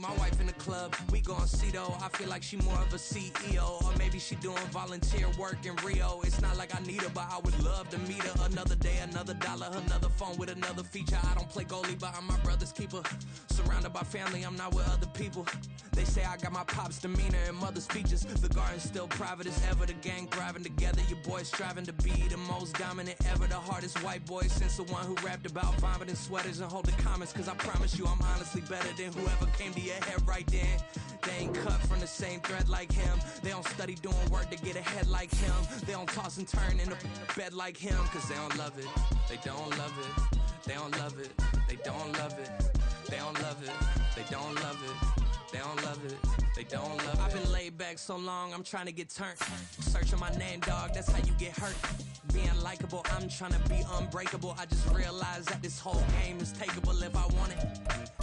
My wife in the club, we gon' see though. I feel like she more of a CEO, or maybe she doing volunteer work in Rio. It's not like I need her, but I would love to meet her. Another day, another dollar, another phone with another feature. I don't play goalie, but I'm my brother's keeper. Surrounded by family, I'm not with other people. They say I got my pop's demeanor and mother's features. The garden's still private as ever. The gang thriving together. Your boys striving to be the most dominant ever. The hardest white boy since the one who rapped about vomiting sweaters and hold the comments. Cause I promise you I'm honestly better than whoever came to your head right then. They ain't cut from the same thread like him. They don't study doing work to get ahead like him. They don't toss and turn in the bed like him. Cause they don't love it. They don't love it. They don't love it. They don't love it. They don't love it. They don't love it. They don't love it. They don't love it. I've been laid back so long, I'm trying to get turned. Searching my name, dog, that's how you get hurt. Being likable, I'm trying to be unbreakable. I just realized that this whole game is takeable if I want it.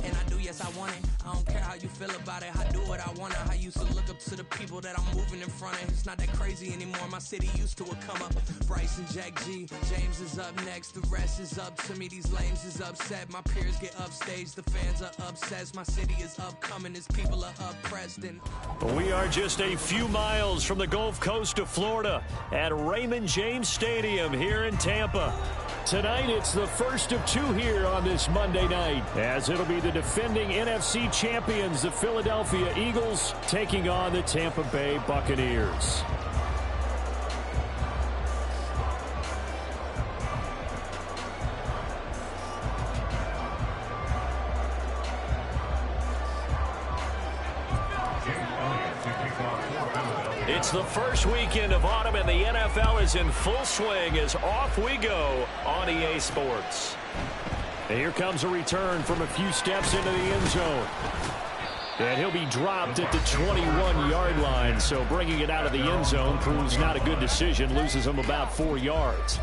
And I do, yes, I want it. I don't care how you feel about it. I do what I want. I used to look up to the people that I'm moving in front of. It's not that crazy anymore. My city used to a come up. Bryce and Jack G. James is up next. The rest is up to me. These lames is upset. My peers get upstage. The fans are obsessed. My city is upcoming. As people are oppressed. And we are just a few miles from the Gulf Coast of Florida at Raymond James Stadium here in Tampa. Tonight, it's the first of two here on this Monday night, as it'll be the defending NFC champions, the Philadelphia Eagles, taking on the Tampa Bay Buccaneers. It's the first weekend of autumn, and the NFL is in full swing as off we go on EA Sports. And here comes a return from a few steps into the end zone. And he'll be dropped at the 21-yard line, so bringing it out of the end zone proves not a good decision, loses him about 4 yards.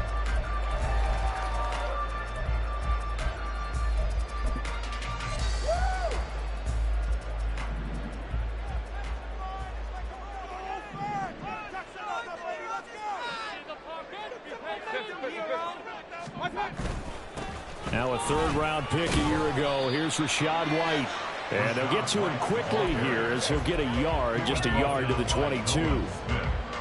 Now a third-round pick a year ago. Here's Rachaad White. And they'll get to him quickly here as he'll get a yard, just a yard to the 22.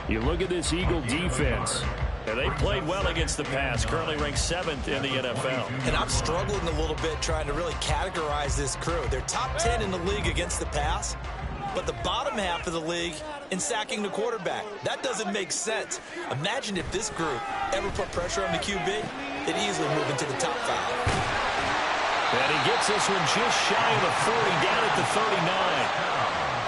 You look at this Eagle defense. And they played well against the pass, currently ranked 7th in the NFL. And I'm struggling a little bit trying to really categorize this crew. They're top 10 in the league against the pass, but the bottom half of the league in sacking the quarterback. That doesn't make sense. Imagine if this group ever put pressure on the QB, they'd easily move into the top 5. And he gets this one just shy of the 40, down at the 39.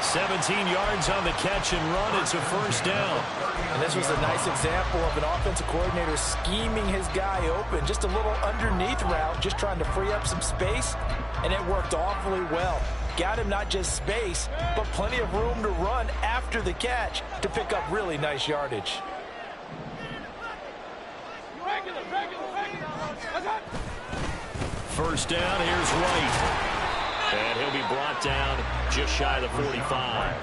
17 yards on the catch and run. It's a first down. And this was a nice example of an offensive coordinator scheming his guy open. Just a little underneath route, just trying to free up some space, and it worked awfully well. Got him not just space, but plenty of room to run after the catch to pick up really nice yardage. First down, here's White. And he'll be brought down just shy of the 45.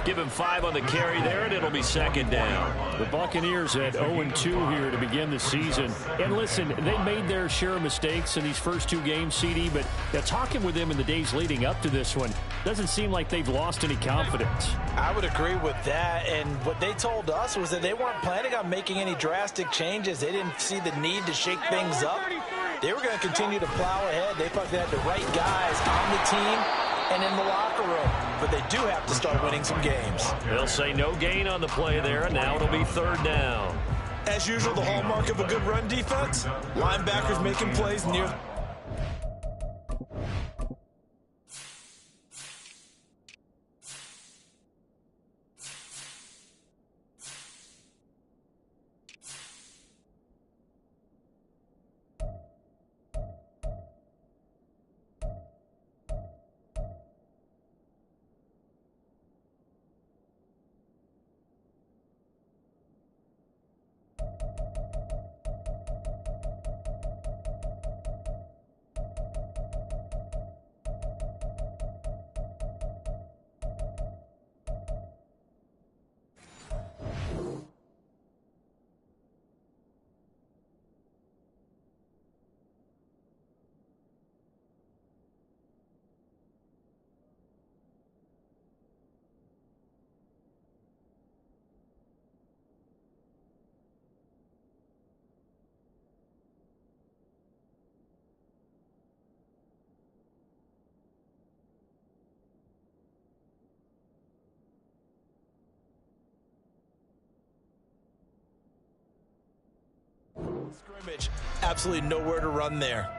Give him 5 on the carry there, and it'll be second down. The Buccaneers at 0-2 here to begin the season. And listen, they made their share of mistakes in these first 2 games, CD, but talking with them in the days leading up to this one, doesn't seem like they've lost any confidence. I would agree with that, and what they told us was that they weren't planning on making any drastic changes. They didn't see the need to shake things up. They were going to continue to plow ahead. They thought they had the right guys on the team and in the locker room, but they do have to start winning some games. They'll say no gain on the play there, and now it'll be third down. As usual, the hallmark of a good run defense, linebackers making plays near Scrimmage, absolutely nowhere to run there.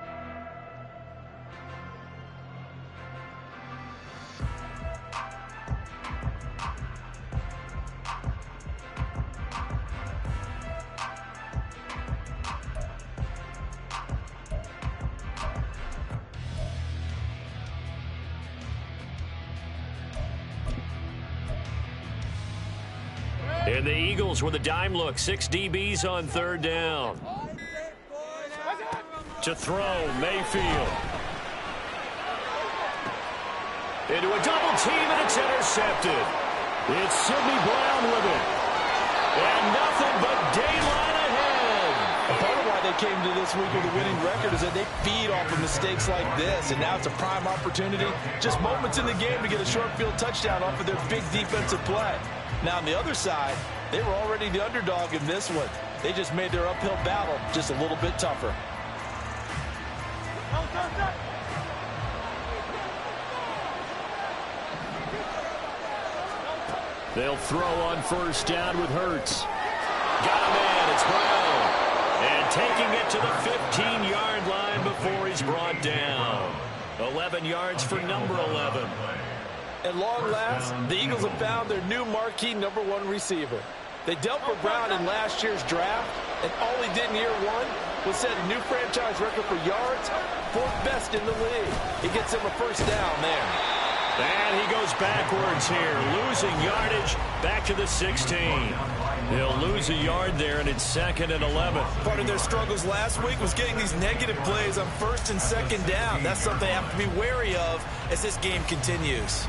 And the Eagles with a dime look. 6 DBs on third down. To throw, Mayfield. Into a double team, and it's intercepted. It's Sidney Brown with it. And nothing but daylight ahead. A part of why they came to this week with a winning record is that they feed off of mistakes like this, and now it's a prime opportunity. Just moments in the game to get a short field touchdown off of their big defensive play. Now, on the other side, they were already the underdog in this one. They just made their uphill battle just a little bit tougher. They'll throw on first down with Hurts. Got a man, it's Brown. And taking it to the 15-yard line before he's brought down. 11 yards for number 11. At long last, the Eagles have found their new marquee #1 receiver. They dealt with Brown in last year's draft, and all he did in year one was set a new franchise record for yards, 4th best in the league. He gets him a first down there. And he goes backwards here, losing yardage back to the 16. He'll lose a yard there, and it's 2nd and 11. Part of their struggles last week was getting these negative plays on 1st and 2nd down. That's something they have to be wary of as this game continues.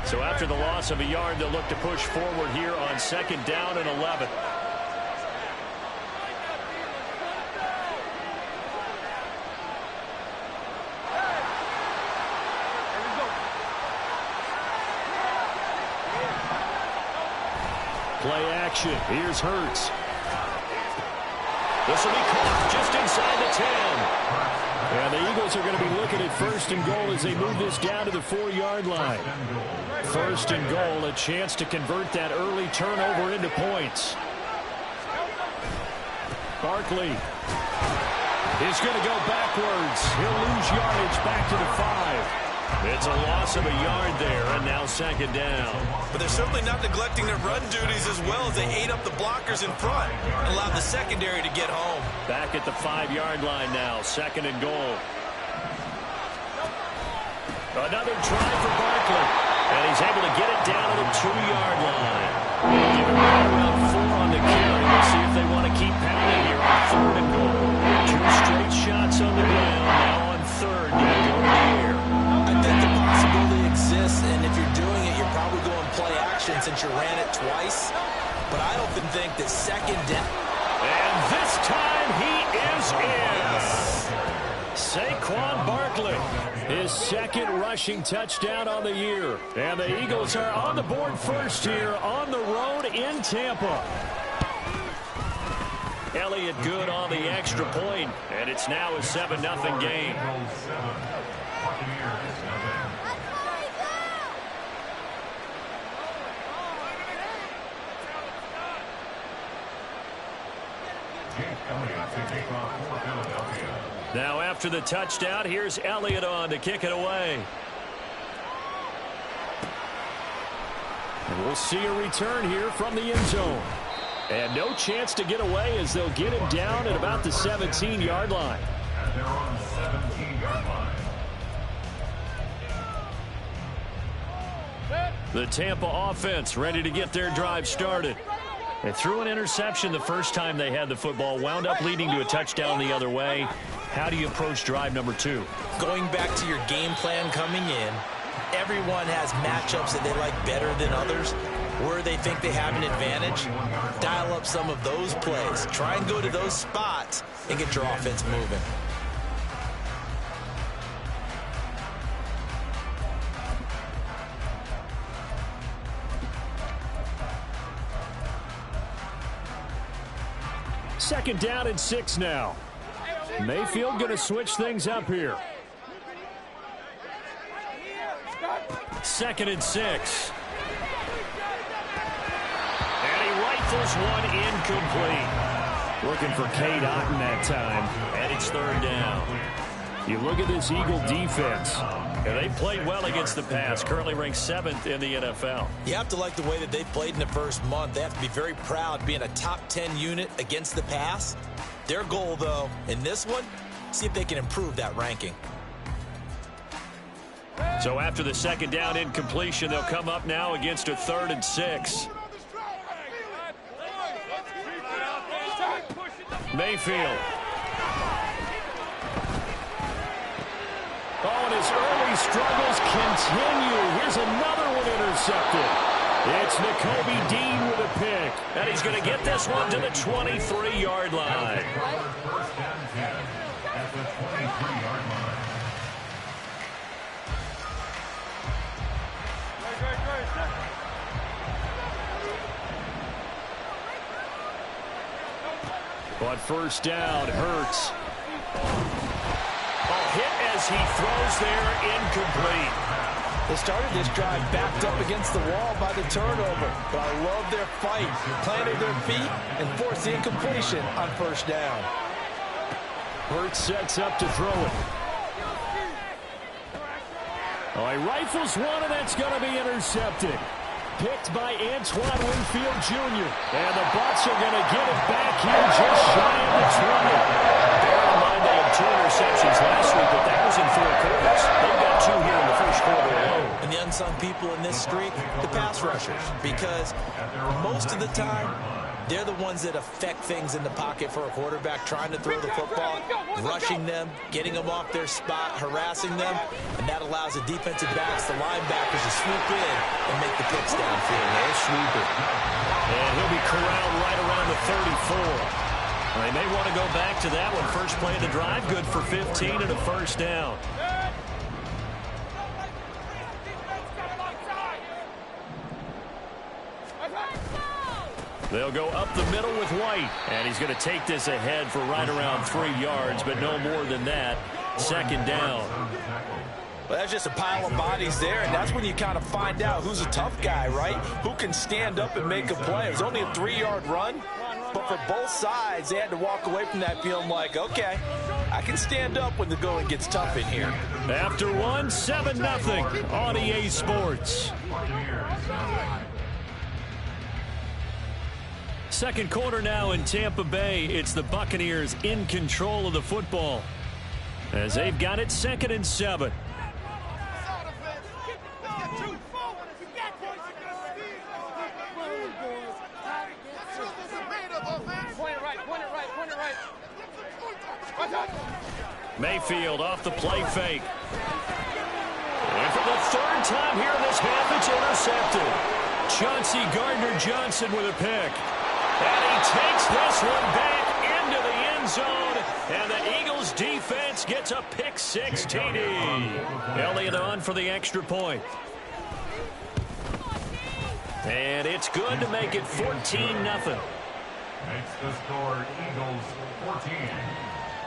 So after the loss of a yard, they'll look to push forward here on 2nd down and 11. Play action. Here's Hurts. This will be caught just inside the 10. And the Eagles are going to be looking at 1st and goal as they move this down to the 4-yard line. 1st and goal, a chance to convert that early turnover into points. Barkley is going to go backwards. He'll lose yardage back to the 5. It's a loss of a yard there, and now 2nd down. But they're certainly not neglecting their run duties as well as they ate up the blockers in front and allowed the secondary to get home. Back at the 5-yard line now, 2nd and goal. Another try for Barkley, and he's able to get it down to the 2-yard line. Give him right around 4 on the carry. We'll see if they want to keep pounding here on 3rd and goal. 2 straight shots on the ground, now on 3rd, going to go to the air. I think the possibility exists, and if you're doing it, you're probably going play action since you ran it twice. But I often think that 2nd down. And this time he is in. Saquon Barkley, his 2nd rushing touchdown on the year. And the Eagles are on the board first here on the road in Tampa. Elliott good on the extra point, and it's now a 7-0 game. Now after the touchdown, here's Elliott on to kick it away. And we'll see a return here from the end zone. And no chance to get away as they'll get him down at about the 17-yard line. They're on the 17-yard line. The Tampa offense ready to get their drive started. They threw an interception the first time they had the football, wound up leading to a touchdown the other way. How do you approach drive number 2? Going back to your game plan coming in, everyone has matchups that they like better than others. Where they think they have an advantage, dial up some of those plays. Try and go to those spots and get your offense moving. Second down and 6 now. Mayfield going to switch things up here. 2nd and 6. And he right rifles one incomplete. Looking for Cade Otton that time. And it's third down. You look at this Eagle defense. And they played well against the pass. Currently ranked 7th in the NFL. You have to like the way that they've played in the first month. They have to be very proud being a top 10 unit against the pass. Their goal, though, in this one, see if they can improve that ranking. So after the second down incompletion, they'll come up now against a 3rd and 6. Mayfield. Oh, and his early struggles continue. Here's another one intercepted. It's Nakobe Dean with a pick. And he's going to get this one to the 23-yard line. First and 10 at the 23-yard line. But first down, Hurts. Hit as he throws there, incomplete. They started this drive backed up against the wall by the turnover, but I love their fight. Planted their feet and forced the incompletion on first down. Hurts sets up to throw it. Oh, he rifles one, and that's going to be intercepted. Picked by Antoine Winfield Jr. And the Bucs are going to get it back here just shy of the 20. Bear in mind they had 2 interceptions last week, but that was in 4 quarters. They've got 2 here in the first quarter alone. And the unsung people in this streak, the pass rushers, because most of the time, they're the ones that affect things in the pocket for a quarterback, trying to throw the football, rushing them, getting them off their spot, harassing them, and that allows the defensive backs, the linebackers, to swoop in and make the picks downfield. They'll sweep it. And he'll be corralled right around the 34. They may want to go back to that one. First play of the drive, good for 15 and a first down. They'll go up the middle with White. And he's going to take this ahead for right around 3 yards, but no more than that. Second down. Well, that's just a pile of bodies there, and that's when you kind of find out who's a tough guy, right? Who can stand up and make a play. It was only a 3-yard run, but for both sides, they had to walk away from that feeling like, okay, I can stand up when the going gets tough in here. After one, 7-0 on EA Sports. Second quarter now in Tampa Bay. It's the Buccaneers in control of the football as they've got it 2nd and 7. Mayfield off the play fake. And for the 3rd time here in this half, it's intercepted. Chauncey Gardner-Johnson with a pick. And he takes this one back into the end zone. And the Eagles defense gets a pick 6 TD. Elliott on for the extra point. And it's good to make it 14-0. Makes the score Eagles 14.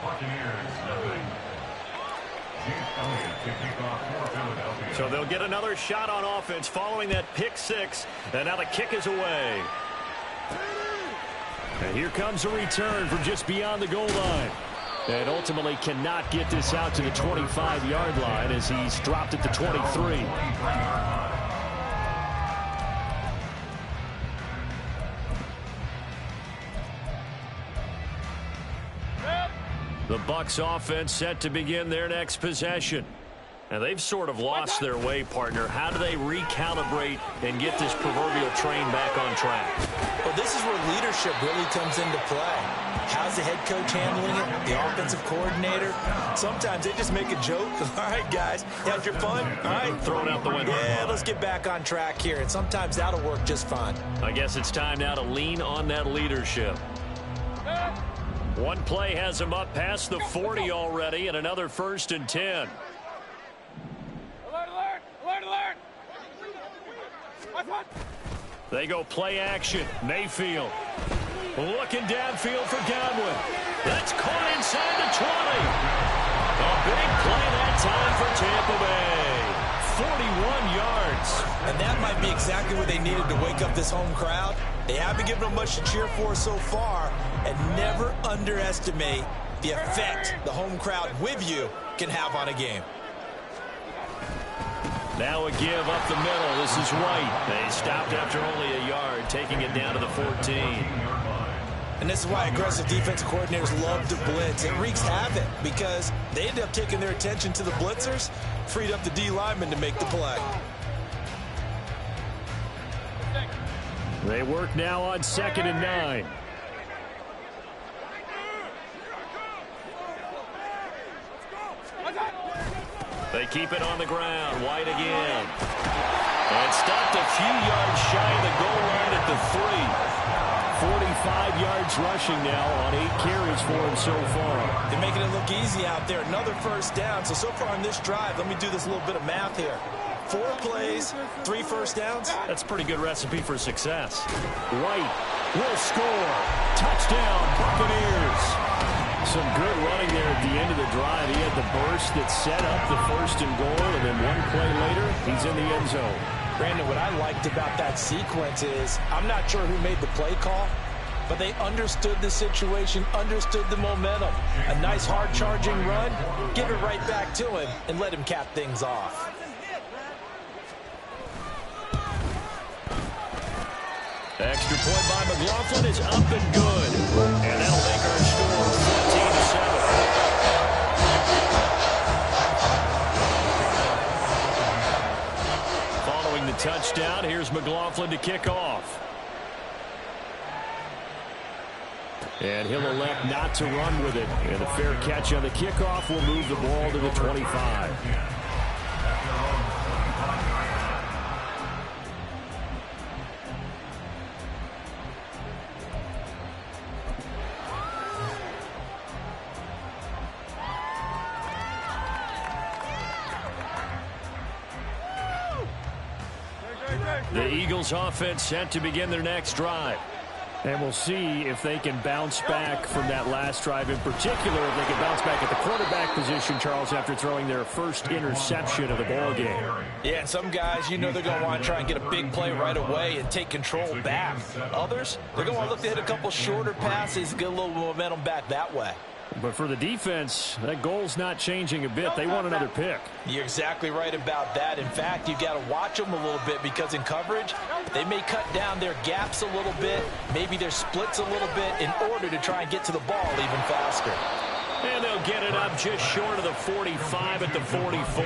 Buccaneers nothing. So they'll get another shot on offense following that pick 6. And now the kick is away. And here comes a return from just beyond the goal line. And ultimately cannot get this out to the 25-yard line as he's dropped at the 23. The Bucs offense set to begin their next possession. And they've sort of lost their way, partner. How do they recalibrate and get this proverbial train back on track? Well, this is where leadership really comes into play. How's the head coach handling it? The offensive coordinator? Sometimes they just make a joke. All right, guys, you had your fun? All right. Throw it out the window. Yeah, let's get back on track here. And sometimes that'll work just fine. I guess it's time now to lean on that leadership. One play has him up past the 40 already, and another 1st and 10. They go play action. Mayfield looking downfield for Godwin. That's caught inside the 20. A big play that time for Tampa Bay. 41 yards. And that might be exactly what they needed to wake up this home crowd. They haven't given them much to cheer for so far, and never underestimate the effect the home crowd with you can have on a game. Now a give up the middle. This is White. They stopped after only a yard, taking it down to the 14. And this is why aggressive defense coordinators love to blitz. It wreaks havoc because they end up taking their attention to the blitzers, freed up the D lineman to make the play. They work now on 2nd and 9. They keep it on the ground. White again. And stopped a few yards shy of the goal line at the 3. 45 yards rushing now on 8 carries for him so far. They're making it look easy out there. Another first down. So far on this drive, let me do this little bit of math here. 4 plays, 3 first downs. That's a pretty good recipe for success. White will score. Touchdown, Buccaneers. Some good running there at the end of the drive. He had the burst that set up the 1st and goal, and then 1 play later, he's in the end zone. Brandon, what I liked about that sequence is I'm not sure who made the play call, but they understood the situation, understood the momentum. A nice hard-charging run, give it right back to him, and let him cap things off. Extra point by McLaughlin is up and good. And that'll make our score 14-7. Following the touchdown, here's McLaughlin to kick off. And he'll elect not to run with it. And a fair catch on the kickoff will move the ball to the 25. The Eagles offense set to begin their next drive. And we'll see if they can bounce back from that last drive. In particular, if they can bounce back at the quarterback position, Charles, after throwing their first interception of the ball game. Yeah, and some guys, you know they're going to want to try and get a big play right away and take control back. Others, they're going to want to look to hit a couple shorter passes, get a little momentum back that way. But for the defense, that goal's not changing a bit. They want another pick. You're exactly right about that. In fact, you've got to watch them a little bit because in coverage, they may cut down their gaps a little bit, maybe their splits a little bit in order to try and get to the ball even faster. And they'll get it up just short of the 45 at the 44.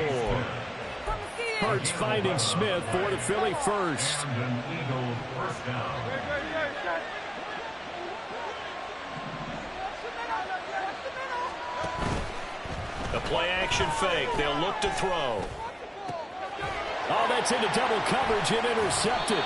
Hurts finding Smith for the Philly first. A play-action fake. They'll look to throw. Oh, that's into double coverage and intercepted.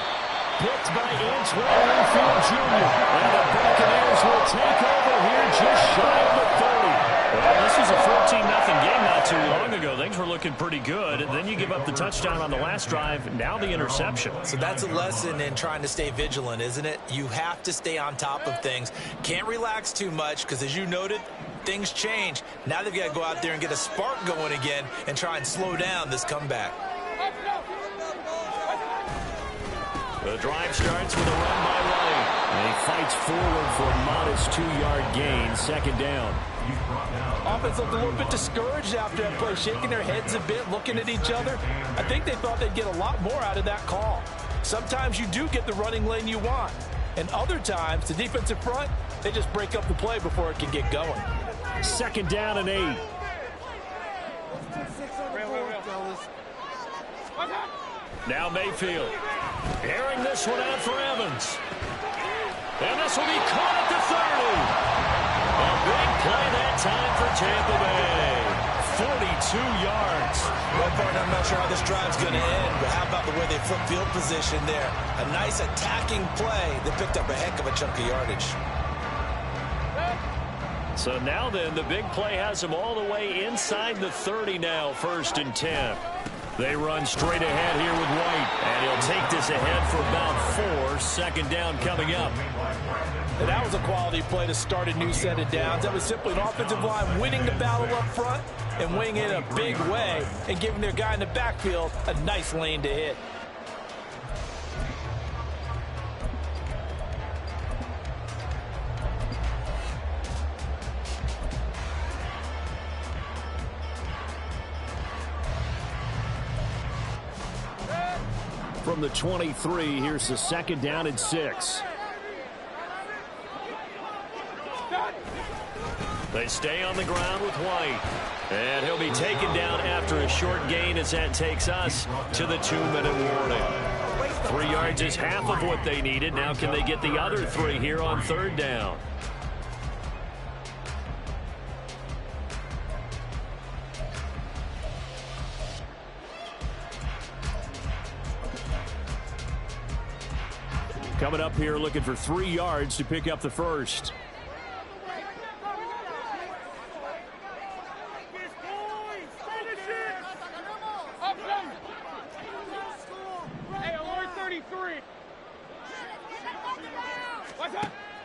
Picked by Antoine Winfield Jr. And the Buccaneers will take over here just shy of the 30. Well, this was a 14-0 game not too long ago. Things were looking pretty good. And then you give up the touchdown on the last drive. Now the interception. So that's a lesson in trying to stay vigilant, isn't it? You have to stay on top of things. Can't relax too much because, as you noted, things change. Now they've got to go out there and get a spark going again and try and slow down this comeback. The drive starts with a run by White. And he fights forward for a modest 2-yard gain, 2nd down. Offense looked a little bit discouraged after that play, shaking their heads a bit, looking at each other. I think they thought they'd get a lot more out of that call. Sometimes you do get the running lane you want. And other times, the defensive front, they just break up the play before it can get going. 2nd down and 8. Now Mayfield. Airing this one out for Evans. And this will be caught at the 30. A big play that time for Tampa Bay. 42 yards. Well, partner, I'm not sure how this drive's going to end, but how about the way they flip field position there? A nice attacking play that picked up a heck of a chunk of yardage. So now then, the big play has them all the way inside the 30 now, 1st and 10. They run straight ahead here with White, and he'll take this ahead for about 4. 2nd down coming up. And that was a quality play to start a new set of downs. That was simply an offensive line winning the battle up front and winning it in a big way and giving their guy in the backfield a nice lane to hit. from the 23. Here's the second down and 6. They stay on the ground with White. And he'll be taken down after a short gain as that takes us to the 2-minute warning. 3 yards is half of what they needed. Now can they get the other 3 here on third down? Coming up here looking for 3 yards to pick up the first.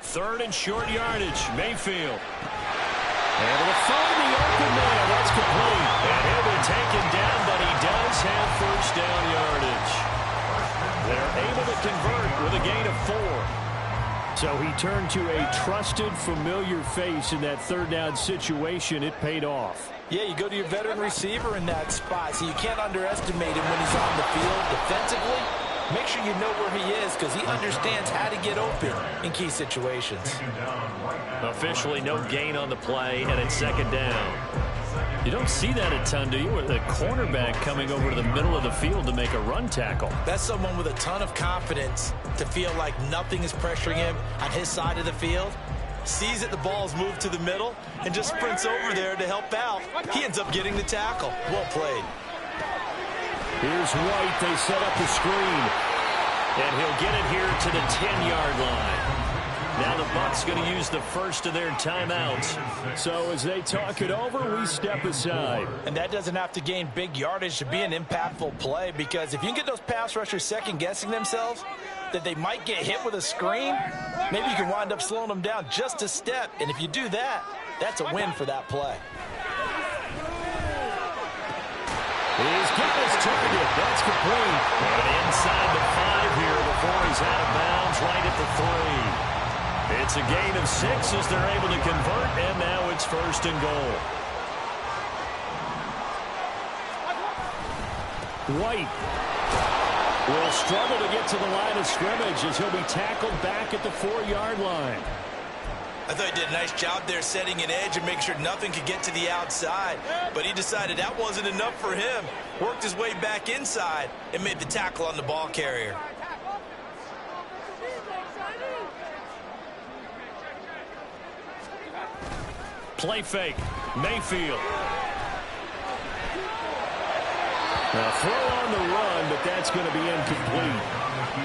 Third and short yardage. Mayfield. Able to find the open man. That's complete. And he'll be taken down, but he does have first down yardage. They're able to convert with a gain of 4. So he turned to a trusted, familiar face in that third down situation. It paid off. Yeah, you go to your veteran receiver in that spot, so you can't underestimate him when he's on the field defensively. Make sure you know where he is because he understands how to get open in key situations. Officially no gain on the play, and it's second down. You don't see that a ton, do you? With a cornerback coming over to the middle of the field to make a run tackle. That's someone with a ton of confidence to feel like nothing is pressuring him on his side of the field. Sees that the ball's moved to the middle and just sprints over there to help out. He ends up getting the tackle. Well played. Here's White. They set up the screen. And he'll get it here to the 10-yard line. Now the Bucs going to use the first of their timeouts. So as they talk it over, we step aside. And that doesn't have to gain big yardage to be an impactful play, because if you can get those pass rushers second-guessing themselves, that they might get hit with a screen, maybe you can wind up slowing them down just a step. And if you do that, that's a win for that play. He's got his target. That's complete. And inside the 5 here before he's out of bounds, right at the 3. It's a gain of 6 as they're able to convert, and now it's first and goal. White will struggle to get to the line of scrimmage as he'll be tackled back at the 4-yard line. I thought he did a nice job there setting an edge and making sure nothing could get to the outside. But he decided that wasn't enough for him. Worked his way back inside and made the tackle on the ball carrier. Play fake. Mayfield. Now throw on the run, but that's going to be incomplete.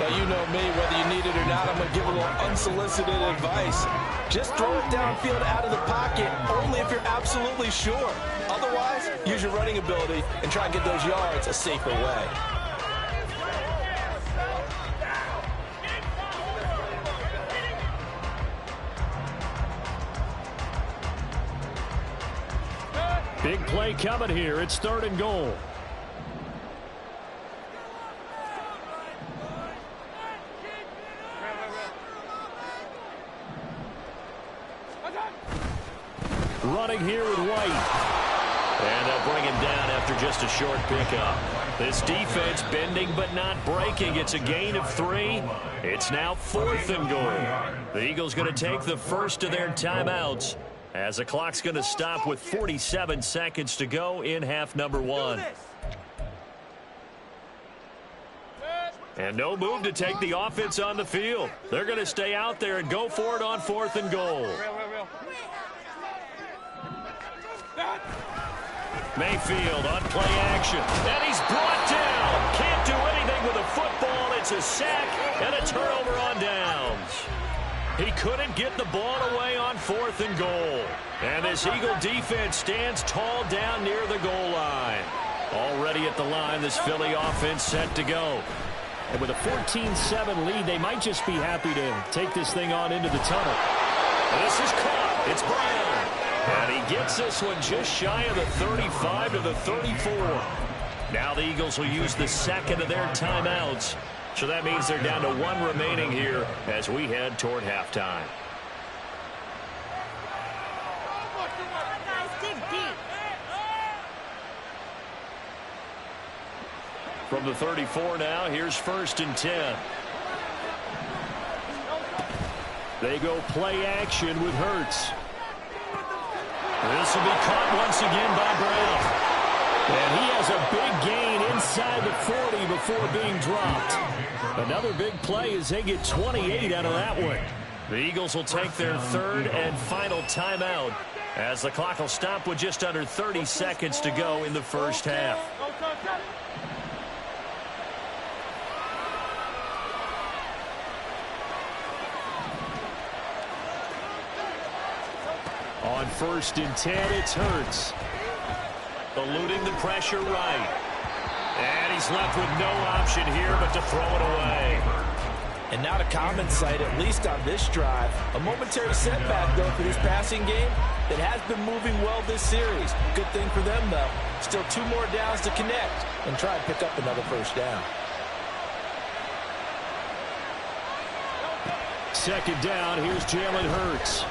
Well, you know me, whether you need it or not, I'm going to give a little unsolicited advice. Just throw it downfield out of the pocket, only if you're absolutely sure. Otherwise, use your running ability and try and get those yards a safer way. Big play coming here. It's third and goal. Running here with White. And they'll bring him down after just a short pickup. This defense bending but not breaking. It's a gain of 3. It's now fourth and goal. The Eagles going to take the first of their timeouts as the clock's going to stop with 47 seconds to go in half number 1. And no move to take the offense on the field. They're going to stay out there and go for it on fourth and goal. Mayfield on play action. And he's brought down. Can't do anything with a football. It's a sack and a turnover on downs. He couldn't get the ball away on fourth and goal. And this Eagle defense stands tall down near the goal line. Already at the line, this Philly offense set to go. And with a 14-7 lead, they might just be happy to take this thing on into the tunnel. And this is caught. It's Brown. And he gets this one just shy of the 35 to the 34. Now the Eagles will use the second of their timeouts. So that means they're down to 1 remaining here as we head toward halftime. From the 34 now, here's 1st and 10. They go play action with Hurts. This will be caught once again by Brown. And he has a big gain inside the 40 before being dropped. Another big play as they get 28 out of that one. The Eagles will take their 3rd and final timeout as the clock will stop with just under 30 seconds to go in the first half. On 1st and 10, it's Hurts. Eluding the pressure right. And he's left with no option here but to throw it away. And not a common sight, at least on this drive. A momentary setback, though, for this passing game that has been moving well this series. Good thing for them, though. Still 2 more downs to connect and try and pick up another first down. 2nd down, here's Jalen Hurts.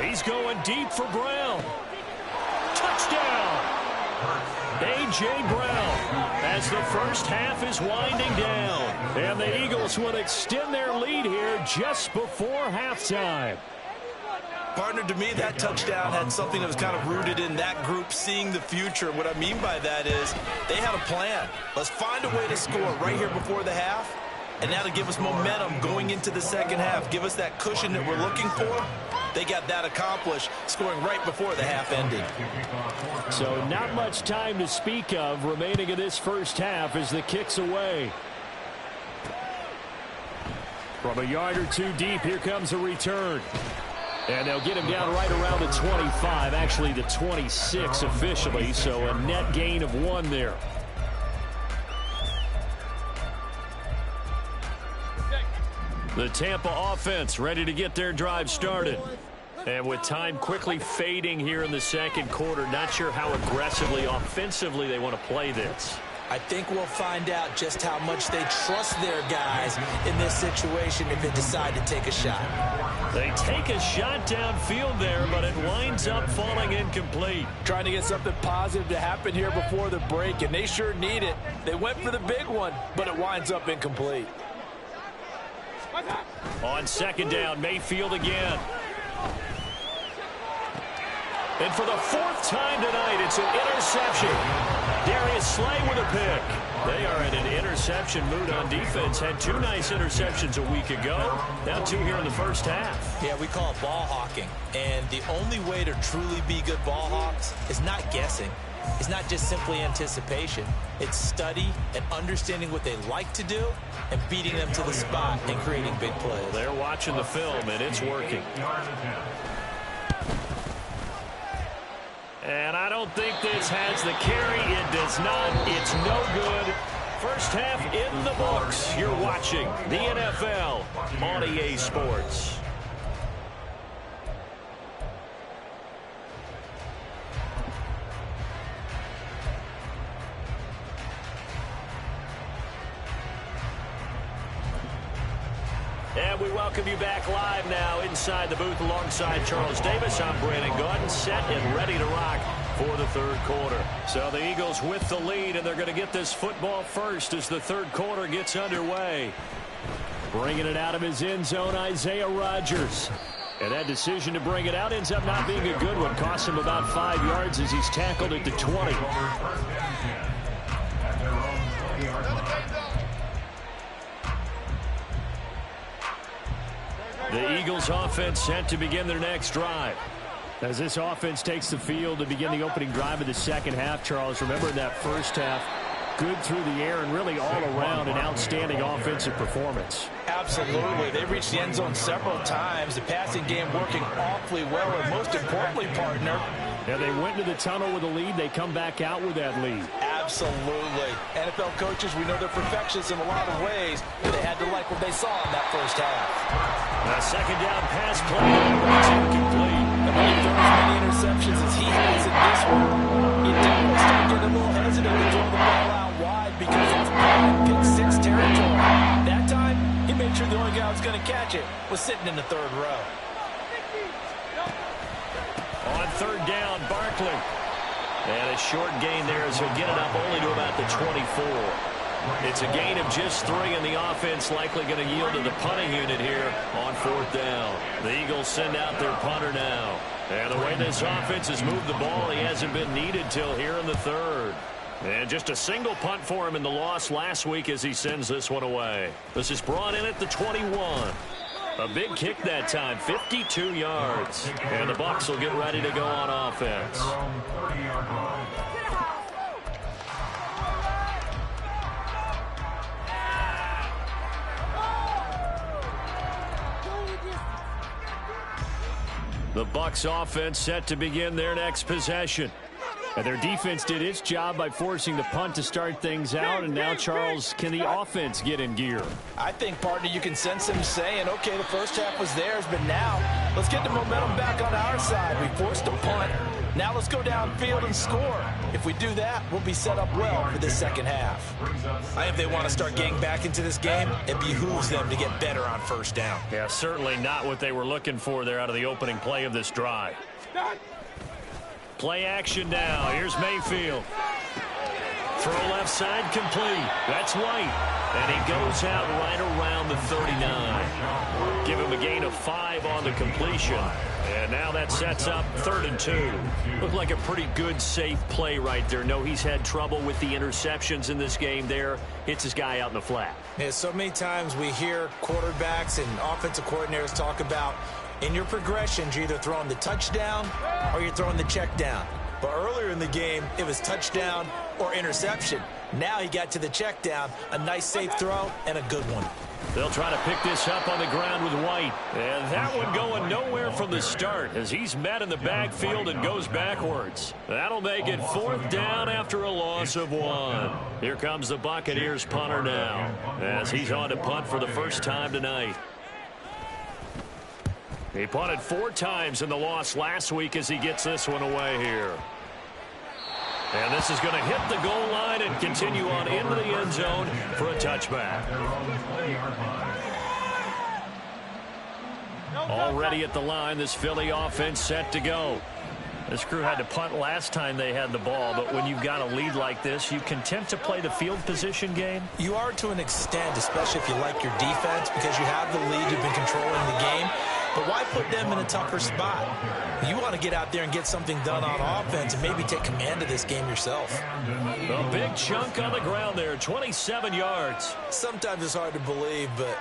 He's going deep for Brown. Touchdown! A.J. Brown as the first half is winding down. And the Eagles will extend their lead here just before halftime. Partner, to me, that touchdown had something that was kind of rooted in that group seeing the future. What I mean by that is they had a plan. Let's find a way to score right here before the half. And that'll give us momentum going into the second half. Give us that cushion that we're looking for. They got that accomplished, scoring right before the half ended. So not much time to speak of remaining in this first half as the kick's away. From a yard or 2 deep, here comes a return. And they'll get him down right around the 25, actually the 26 officially, so a net gain of 1 there. The Tampa offense ready to get their drive started. And with time quickly fading here in the second quarter, not sure how aggressively, offensively they want to play this. I think we'll find out just how much they trust their guys in this situation if they decide to take a shot. They take a shot downfield there, but it winds up falling incomplete. Trying to get something positive to happen here before the break, and they sure need it. They went for the big one, but it winds up incomplete. On 2nd down, Mayfield again. And for the 4th time tonight, it's an interception. Darius Slay with a pick. They are in an interception mood on defense. Had 2 nice interceptions a week ago. Now 2 here in the first half. Yeah, we call it ball hawking. And the only way to truly be good ball hawks is not guessing. It's not just simply anticipation. It's study and understanding what they like to do and beating them to the spot and creating big plays. They're watching the film, and it's working. And I don't think this has the carry. It does not. It's no good. First half in the books. You're watching the NFL on EA Sports. And we welcome you back live now inside the booth alongside Charles Davis. I'm Brandon Gaudin, set and ready to rock for the 3rd quarter. So the Eagles with the lead, and they're going to get this football first as the 3rd quarter gets underway. Bringing it out of his end zone, Isaiah Rodgers. And that decision to bring it out ends up not being a good one. Costs him about 5 yards as he's tackled at the 20. The Eagles offense set to begin their next drive. As this offense takes the field to begin the opening drive of the second half, Charles, remember in that first half, good through the air and really all around an outstanding offensive performance. Absolutely. They reached the end zone several times. The passing game working awfully well, and most importantly, partner, and they went to the tunnel with a lead. They come back out with that lead. Absolutely. NFL coaches, we know they're perfectionists in a lot of ways, but they had to like what they saw in that first half. A 2nd down pass play. It's incomplete. And when he throws as many interceptions as he has in this one, you definitely start getting a little hesitant to throw the ball out wide because it's pick 6 territory. That time, he made sure the only guy who was going to catch it was sitting in the 3rd row. On 3rd down, Barkley. And a short gain there as he'll get it up only to about the 24. It's a gain of just 3, and the offense likely going to yield to the punting unit here on 4th down. The Eagles send out their punter now. And the way this offense has moved the ball, he hasn't been needed till here in the 3rd. And just a single punt for him in the loss last week as he sends this one away. This is brought in at the 21. A big kick that time, 52 yards. And the Bucs will get ready to go on offense. The Bucs offense set to begin their next possession. And their defense did its job by forcing the punt to start things out. And now, Charles, can the offense get in gear? I think, partner, you can sense him saying, okay, the first half was theirs, but now let's get the momentum back on our side. We forced a punt. Now let's go downfield and score. If we do that, we'll be set up well for this second half. I think if they want to start getting back into this game, it behooves them to get better on first down. Yeah, certainly not what they were looking for there out of the opening play of this drive. Play action now. Here's Mayfield. Throw left side complete. That's White. And he goes out right around the 39. Give him a gain of 5 on the completion. And now that sets up 3rd and 2. Looked like a pretty good, safe play right there. No, he's had trouble with the interceptions in this game there. Hits his guy out in the flat. Yeah, so many times we hear quarterbacks and offensive coordinators talk about in your progressions, you're either throwing the touchdown or you're throwing the check down. But earlier in the game, it was touchdown or interception. Now he got to the check down, a nice safe throw, and a good one. They'll try to pick this up on the ground with White. And that one going nowhere from the start as he's met in the backfield and goes backwards. That'll make it 4th down after a loss of 1. Here comes the Buccaneers punter now as he's on to punt for the first time tonight. He punted 4 times in the loss last week as he gets this one away here. And this is going to hit the goal line and continue on into the end zone for a touchback. Already at the line, this Philly offense set to go. This crew had to punt last time they had the ball, but when you've got a lead like this, you content to play the field position game? You are to an extent, especially if you like your defense, because you have the lead, you've been controlling the game. But why put them in a tougher spot? You want to get out there and get something done on offense and maybe take command of this game yourself. A big chunk on the ground there, 27 yards. Sometimes it's hard to believe, but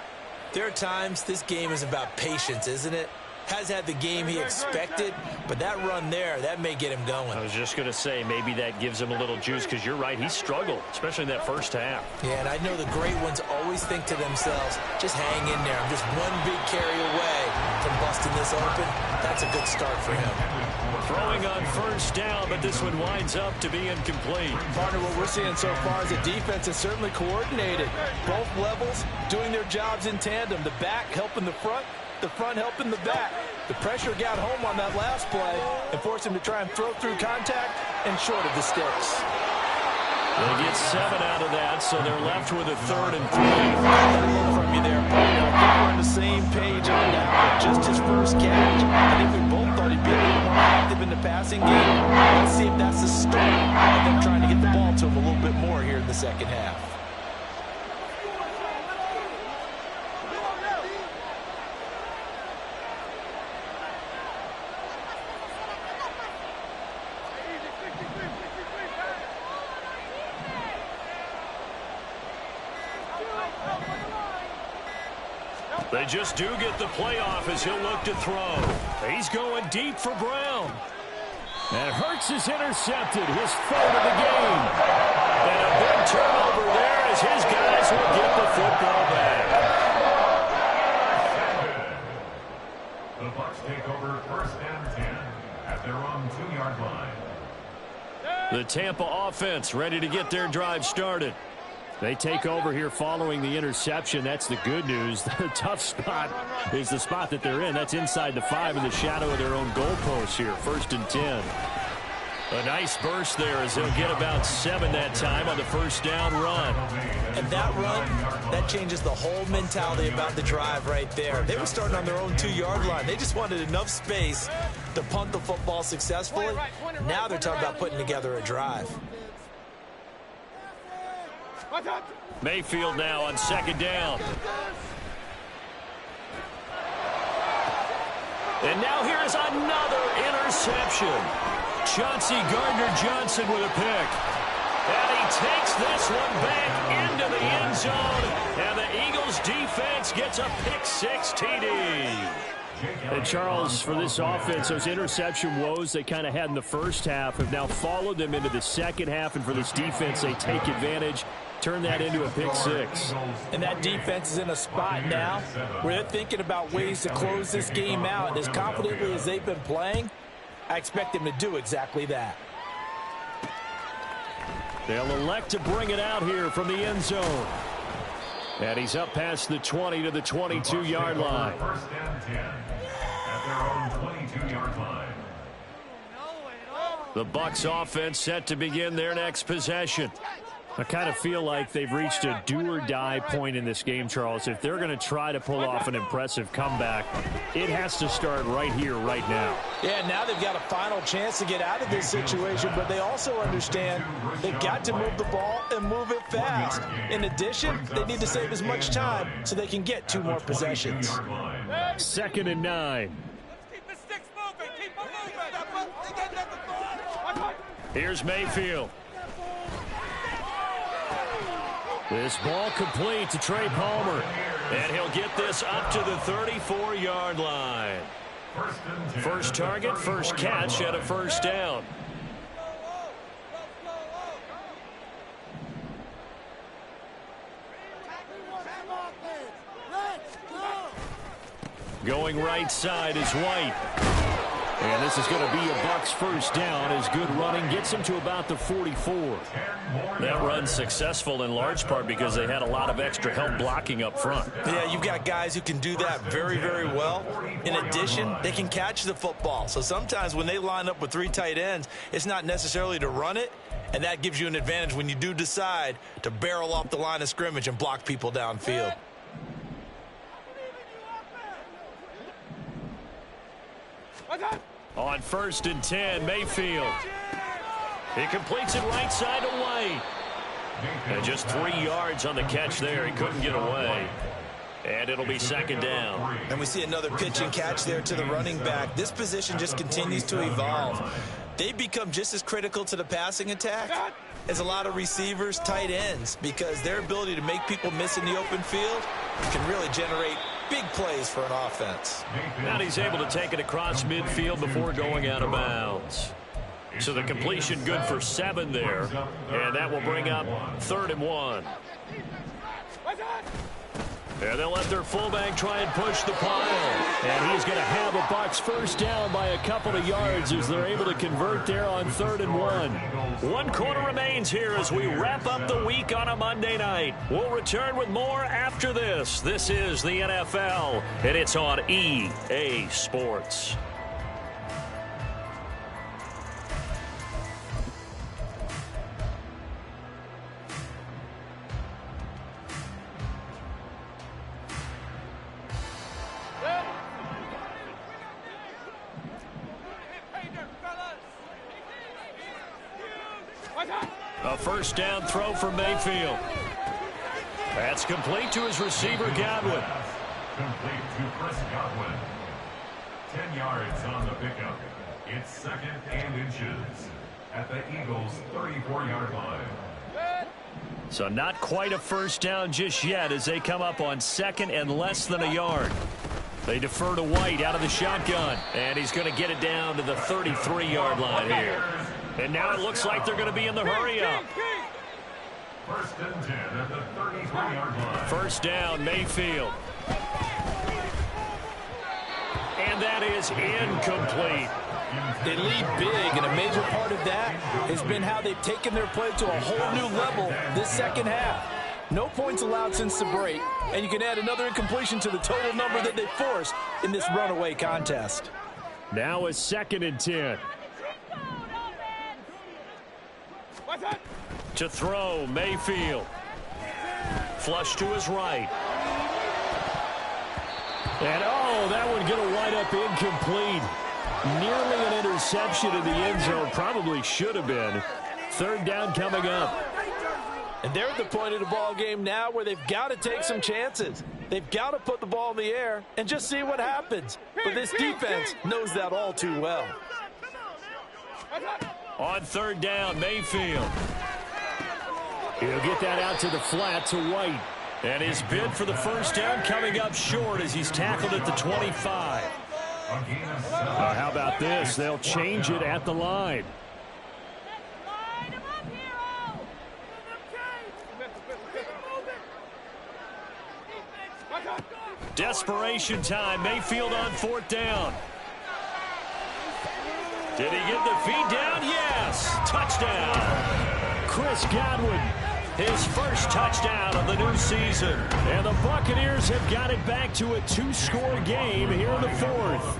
there are times this game is about patience, isn't it? Has had the game he expected, but that run there, that may get him going. I was just going to say, maybe that gives him a little juice, because you're right, he struggled, especially in that first half. Yeah, and I know the great ones always think to themselves, just hang in there. I'm just one big carry away from busting this open. That's a good start for him. Throwing on first down, but this one winds up to be incomplete. Partner, what we're seeing so far is the defense is certainly coordinated. Both levels doing their jobs in tandem. The back helping the front helping the back. The pressure got home on that last play and forced him to try and throw through contact and short of the sticks. They get 7 out of that, so they're left with a 3rd and 3. From you there, partner. I think we're on the same page on that. Just his first catch. I think we both thought he'd be a little more active in the passing game. Let's see if that's the start of them trying to get the ball to him a little bit more here in the second half. They just do get the playoff as he'll look to throw. He's going deep for Brown. And Hurts is intercepted, his 3rd of the game. And a big turnover there as his guys will get the football back. The Bucs take over 1st and 10 at their own 2-yard line. The Tampa offense ready to get their drive started. They take over here following the interception. That's the good news. The tough spot is the spot that they're in. That's inside the 5 in the shadow of their own goalpost here. 1st and 10. A nice burst there as they'll get about 7 that time on the first down run. And that run, that changes the whole mentality about the drive right there. They were starting on their own 2-yard line. They just wanted enough space to punt the football successfully. Now they're talking about putting together a drive. Mayfield now on second down. And now here's another interception. Chauncey Gardner-Johnson with a pick. And he takes this one back into the end zone. And the Eagles defense gets a pick-6 TD. And Charles, for this offense, those interception woes they kind of had in the first half have now followed them into the second half. And for this defense, they take advantage, turn that into a pick-6. And that defense is in a spot now where they're thinking about ways to close this game out. And as confidently as they've been playing, I expect them to do exactly that. They'll elect to bring it out here from the end zone. And he's up past the 20 to the 22-yard line. First and 10 at their own 22-yard line. The Bucs offense set to begin their next possession. I kind of feel like they've reached a do-or-die point in this game, Charles. If they're going to try to pull off an impressive comeback, it has to start right here, right now. Yeah, now they've got a final chance to get out of this situation, but they also understand they've got to move the ball and move it fast. In addition, they need to save as much time so they can get 2 more possessions. 2nd and 9. Keep the sticks moving. Keep them moving. Here's Mayfield. This ball complete to Trey Palmer. And he'll get this up to the 34-yard line. First target, first catch, and a first down. Going right side is White. And this is going to be a Bucs first down as good running gets him to about the 44. That run's successful in large part because they had a lot of extra help blocking up front. Yeah, you've got guys who can do that very, very well. In addition, they can catch the football. So sometimes when they line up with 3 tight ends, it's not necessarily to run it, and that gives you an advantage when you do decide to barrel off the line of scrimmage and block people downfield. On 1st and 10, Mayfield. He completes it right side to White. And just 3 yards on the catch there. He couldn't get away. And it'll be 2nd down. And we see another pitch and catch there to the running back. This position just continues to evolve. They become just as critical to the passing attack as a lot of receivers, tight ends, because their ability to make people miss in the open field can really generate big plays for an offense. And he's able to take it across midfield before going out of bounds. So the completion good for 7 there. And that will bring up 3rd and 1. And they'll let their fullback try and push the pile. And he's going to have a Bucs first down by a couple of yards as they're able to convert there on 3rd and 1. 1 quarter remains here as we wrap up the week on a Monday night. We'll return with more after this. This is the NFL, and it's on EA Sports. A first down throw for Mayfield. That's complete to his receiver, Godwin. Complete to Chris Godwin. 10 yards on the pickup. It's 2nd and inches at the Eagles' 34-yard line. So not quite a first down just yet as they come up on 2nd and less than a yard. They defer to White out of the shotgun. And he's going to get it down to the 33-yard line here. And now it looks like they're going to be in the hurry-up. 1st and 10 at the 33-yard line. First down, Mayfield. And that is incomplete. They lead big, and a major part of that has been how they've taken their play to a whole new level this second half. No points allowed since the break, and you can add another incompletion to the total number that they forced in this runaway contest. Now it's 2nd and 10. To throw, Mayfield. Flush to his right. And, oh, that one going to wind up incomplete. Nearly an interception in the end zone. Probably should have been. Third down coming up. And they're at the point of the ball game now where they've got to take some chances. They've got to put the ball in the air and just see what happens. But this defense knows that all too well. On third down, Mayfield. He'll get that out to the flat to White. And his bid for the first down coming up short as he's tackled at the 25. How about this? They'll change it at the line. Desperation time. Mayfield on fourth down. Did he get the feed down? Yes. Touchdown. Chris Godwin. His first touchdown of the new season. And the Buccaneers have got it back to a two-score game here in the fourth.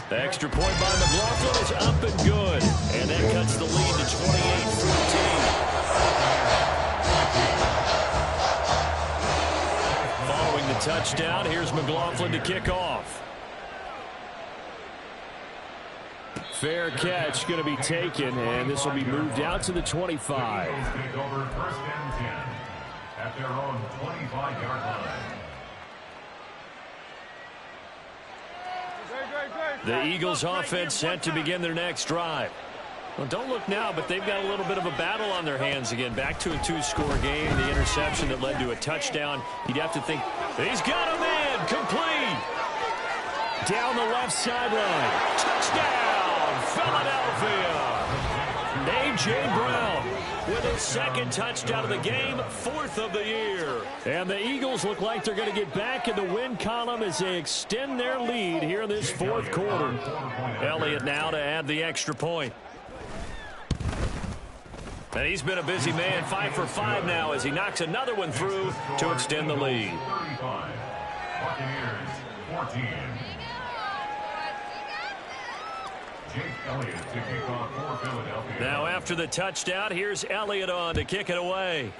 The extra point by McLaughlin is up and good. And that cuts the lead to 28-14. Following the touchdown, here's McLaughlin to kick off. Fair catch going to be taken, and this will be moved out to the 25. Take over first and 10 at their own 25-yard line. The Eagles offense set to begin their next drive. Well, don't look now, but they've got a little bit of a battle on their hands again. Back to a two-score game. The interception that led to a touchdown. You'd have to think, he's got a man, complete. Down the left sideline. Touchdown, Philadelphia. A.J. Brown with his second touchdown of the game, fourth of the year. And the Eagles look like they're going to get back in the win column as they extend their lead here in this fourth quarter. Elliott now to add the extra point. And he's been a busy man, 5 for 5 now as he knocks another one through to extend the lead. 35. Buccaneers 14. Jake Elliott to kick off for Philadelphia. Now after the touchdown, here's Elliott on to kick it away.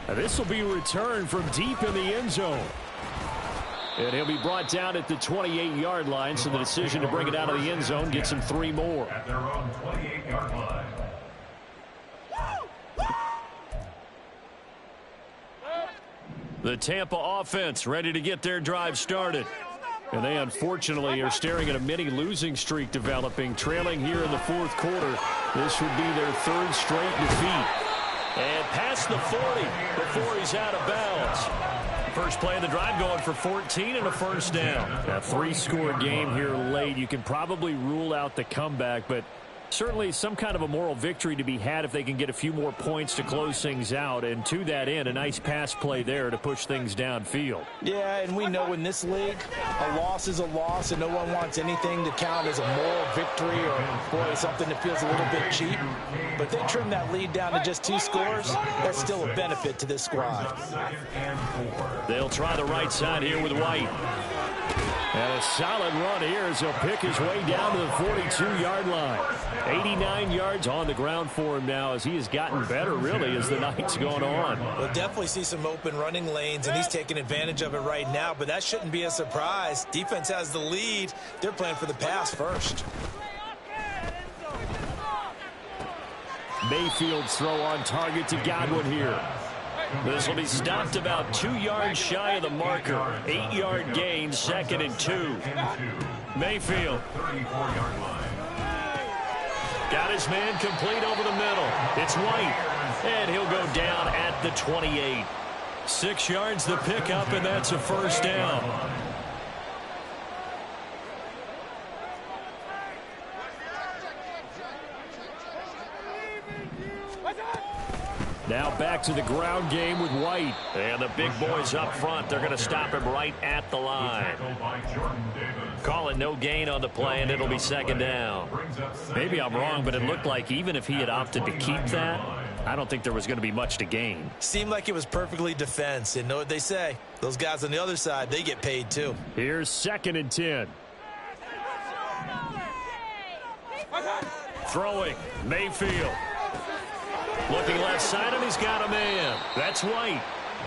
Now this will be returned from deep in the end zone. And he'll be brought down at the 28-yard line, so the decision to bring it out of the end zone gets him 3 more. At their own 28-yard line. The Tampa offense ready to get their drive started. And they unfortunately are staring at a mini losing streak developing, trailing here in the fourth quarter. This would be their third straight defeat. And past the 40 before he's out of bounds. First play of the drive going for 14 and a first down. A 3-score game here late. You can probably rule out the comeback, but certainly some kind of a moral victory to be had if they can get a few more points to close things out. And to that end, a nice pass play there to push things downfield. Yeah, and we know in this league, a loss is a loss, and no one wants anything to count as a moral victory or, boy, something that feels a little bit cheap. But they trim that lead down to just 2 scores. That's still a benefit to this squad. They'll try the right side here with White. And a solid run here as he'll pick his way down to the 42-yard line. 89 yards on the ground for him now as he has gotten better, really, as the night's gone on. We'll definitely see some open running lanes, and he's taking advantage of it right now, but that shouldn't be a surprise. Defense has the lead. They're playing for the pass first. Mayfield's throw on target to Godwin here. This will be stopped about 2 yards shy of the marker. 8-yard gain, 2nd and 2. Mayfield. 34-yard line. Got his man complete over the middle. It's White. And he'll go down at the 28. 6 yards the pickup, and that's a first down. Now back to the ground game with White. And the big boys up front, they're going to stop him right at the line. Call it no gain on the play, and it'll be 2nd down. Maybe I'm wrong, but it looked like even if he had opted to keep that, I don't think there was going to be much to gain. Seemed like it was perfectly defense. And know what they say? Those guys on the other side, they get paid too. Here's 2nd and 10. Throwing, Mayfield. Looking left side, and he's got a man. That's White.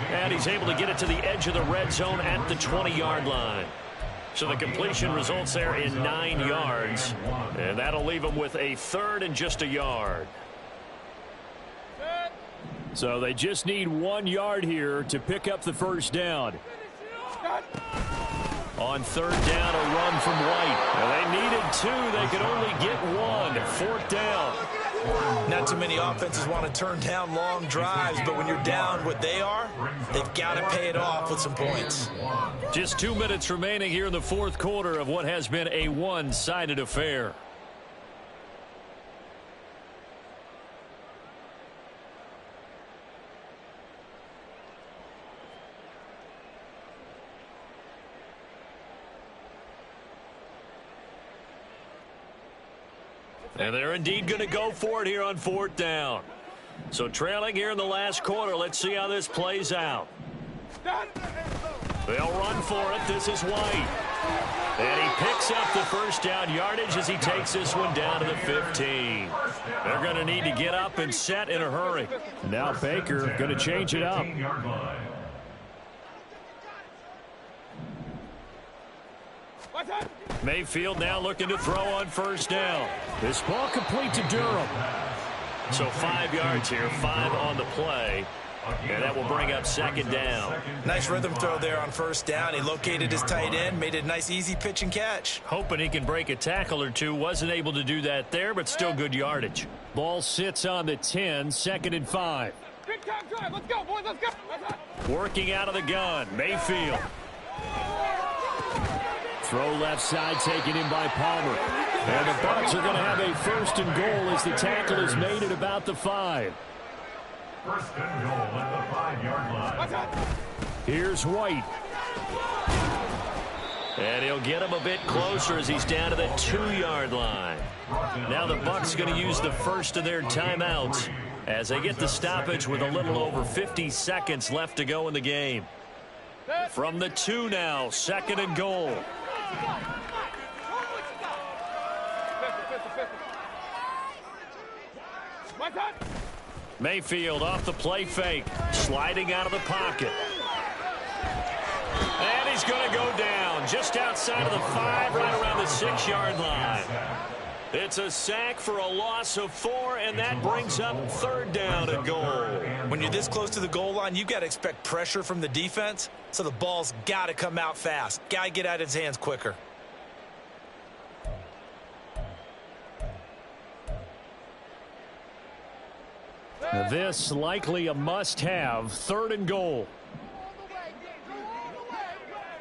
And he's able to get it to the edge of the red zone at the 20-yard line. So the completion results there in 9 yards. And that'll leave him with a third and just a yard. So they just need 1 yard here to pick up the first down. On third down, a run from White. And they needed 2. They could only get 1. Fourth down. Not too many offenses want to turn down long drives, but when you're down what they are, they've got to pay it off with some points. Just 2 minutes remaining here in the fourth quarter of what has been a one-sided affair. And they're indeed going to go for it here on fourth down. So trailing here in the last quarter. Let's see how this plays out. They'll run for it. This is White. And he picks up the first down yardage as he takes this one down to the 15. They're going to need to get up and set in a hurry. Now Baker going to change it up. Mayfield now looking to throw on first down. This ball complete to Durham. So 5 yards here, 5 on the play. And that will bring up second down. Nice rhythm throw there on first down. He located his tight end, made it a nice easy pitch and catch. Hoping he can break a tackle or two. Wasn't able to do that there, but still good yardage. Ball sits on the 10, 2nd and 5. Big time drive. Let's go, boys. Let's go. Working out of the gun, Mayfield. Throw left side taken in by Palmer. And the Bucs are going to have a first and goal as the tackle is made at about the 5. First and goal at the 5-yard line. Here's White. And he'll get him a bit closer as he's down to the 2-yard line. Now the Bucs going to use the first of their timeouts as they get the stoppage with a little over 50 seconds left to go in the game. From the 2 now, 2nd and goal. Mayfield off the play fake, sliding out of the pocket. And he's going to go down just outside of the 5, right around the 6-yard line. It's a sack for a loss of 4, and that brings up third down and goal. When you're this close to the goal line, you've got to expect pressure from the defense, so the ball's got to come out fast. Got to get out of his hands quicker. This likely a must-have, 3rd and goal.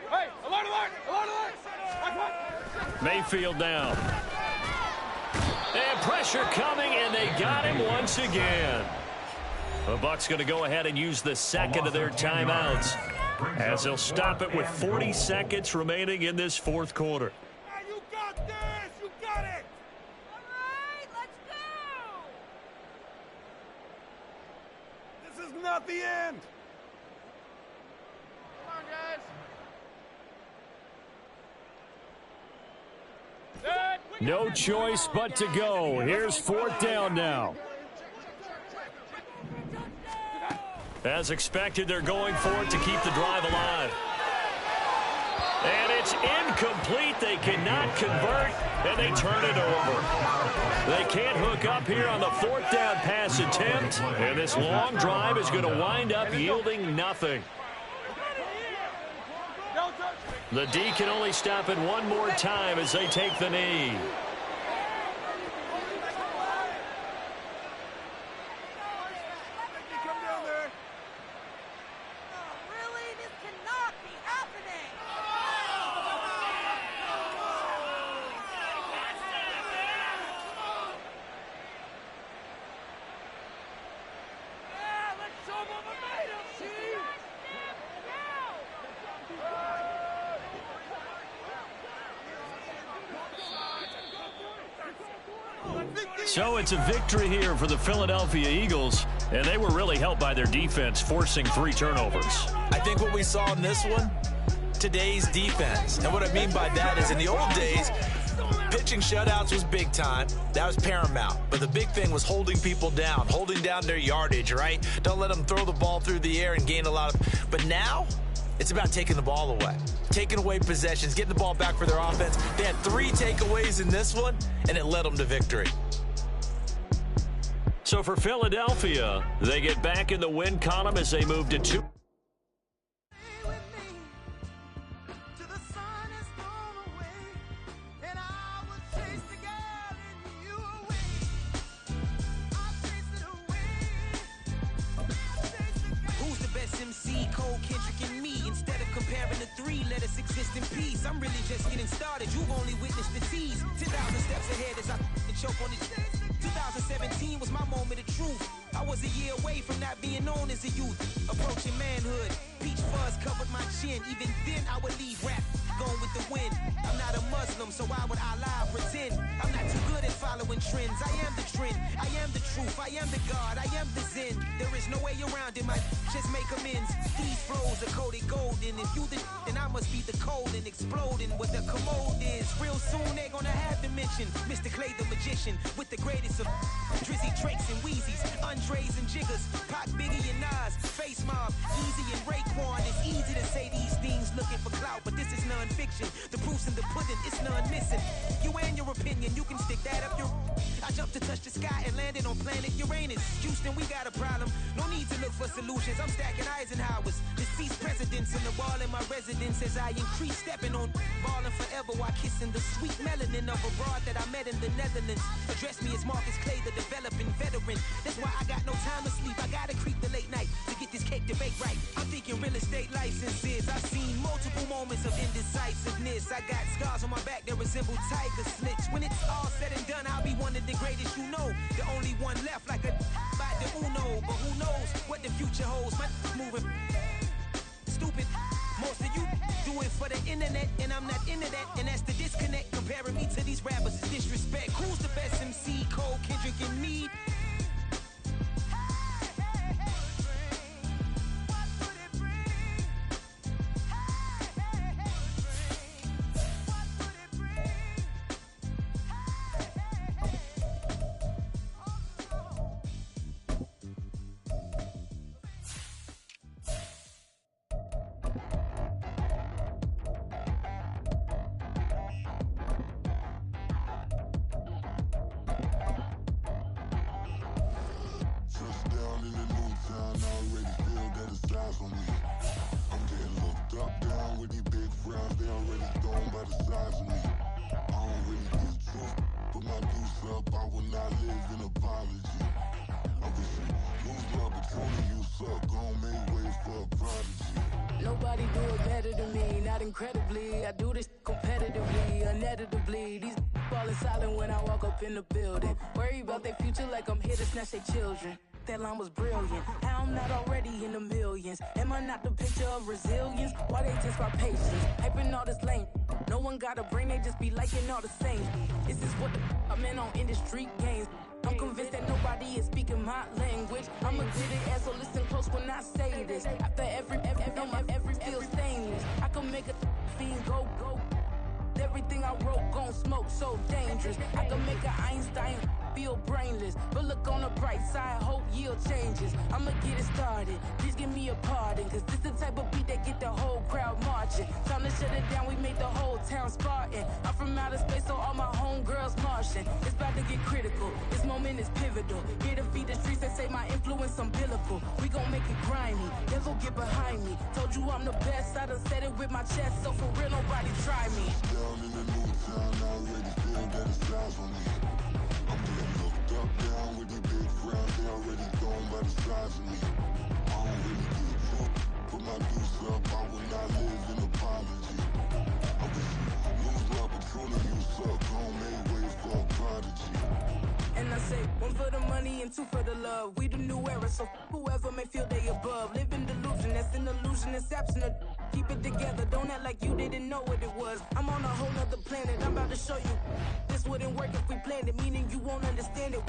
Hey, alert, alert, alert. Mayfield down. And pressure coming, and they got him once again. The Bucs going to go ahead and use the 2nd of their timeouts as they'll stop it with 40 seconds remaining in this fourth quarter. You got this. You got it. All right, let's go. This is not the end. Come on, guys. No choice but to go. Here's 4th down now. As expected, they're going for it to keep the drive alive. And it's incomplete. They cannot convert, and they turn it over. They can't hook up here on the 4th down pass attempt, and this long drive is going to wind up yielding nothing. The D can only stop it one more time as they take the knee. Really? This cannot be happening. Yeah, let's show them what we made of, see? So it's a victory here for the Philadelphia Eagles, and they were really helped by their defense, forcing 3 turnovers. I think what we saw in this one, today's defense. And what I mean by that is in the old days, Pitching shutouts was big time. That was paramount. But the big thing was holding people down, holding down their yardage, right? Don't let them throw the ball through the air and gain a lot of... But now, it's about taking the ball away. Taking away possessions, getting the ball back for their offense. They had 3 takeaways in this one, and it led them to victory. So for Philadelphia, they get back in the win column as they move to 2. Let us exist in peace. I'm really just getting started. You've only witnessed the tease. 10,000 steps ahead as I choke on it. 2017 was my moment of truth. I was a year away from not being known as a youth. Approaching manhood. Peach fuzz covered my chin. Even then I would leave rap going with the wind. I'm not a Muslim, so why would I lie or pretend? I'm not too good at following trends. I am the trend. I am the truth. I am the God. I am the Zen. There is no way around it. Just make amends. These flows are coated golden. If you then I must be the cold and exploding what the commode is. Real soon they're gonna have to mention Mr. Clay the magician with the greatest of Drizzy, Drakes, and Wheezies, Andres and Jiggers, Pac, Biggie, and Nas, Face Mob, Easy and Raekwon. It's easy to say these things looking for clout, but this is non-fiction. The proof's in the pudding, it's none missing. You and your opinion, you can stick that up your... I jumped to touch the sky and landed on planet Uranus. Houston, we got a problem. No need to look for solutions. I'm stacking Eisenhowers. Deceased presidents in the wall in my residence as I increase stepping on balling forever while kissing the sweet melanin of a broad that I met in the Netherlands. Address me as Marcus Clay, the developing veteran. That's why I got no time to sleep. I gotta creep the late night to get this cake debate right. I'm thinking real estate licenses. I've seen multiple moments of indecisiveness. I got scars on my back that resemble tiger slits. When it's all said and done, I'll be one of the greatest you know. The only one left like a by the Uno. But who knows what the future holds? My moving stupid. Most of you do it for the internet, and I'm not into that. And that's the disconnect. Comparing me to these rappers is disrespect. Who's the best MC? Cole, Kendrick, and Meade? Nobody do it better than me, not incredibly. I do this competitively, uneditably. These falling silent when I walk up in the building. Worry about their future like I'm here to snatch their children. That line was brilliant. How I'm not already in the millions. Am I not the picture of resilience? Why they just my patience? Hyping all this lame. No one got a brain, they just be liking all the same. This is what I'm in on industry games. I'm convinced that nobody is speaking my language. I'ma get it as so listen close when I say this. After every feel stainless. I can make a fiend go. Everything I wrote gon' smoke so dangerous. I can make an Einstein feel brainless. But look on the bright side, hope yield changes. I'ma get it started, please give me a pardon. Cause this the type of beat that get the whole crowd marching. Time to shut it down, we made the whole town Spartan. I'm from outer space, so all my homegirls Martian. It's about to get critical, this moment is pivotal. Here to feed the streets that say my influence umbilical. We gon' make it grimy, never get behind me. Told you I'm the best, I done said it with my chest. So for real, nobody try me. Down in the new town, I already feel that it's eyes on me. I'm getting looked up, down with these big frowns. They already gone by the size of me. I don't really get drunk. Put my deuce up, I will not live in apology. I wish you lose love, but truly you suck. Don't make way for a prodigy. And I say, one for the money and two for the love. We the new era, so whoever may feel they above. Live in delusion, that's an illusion, it's absent. Keep it together, don't act like you didn't know what it was. I'm on a whole nother planet, I'm about to show you. This wouldn't work if we planned it, meaning you won't understand it.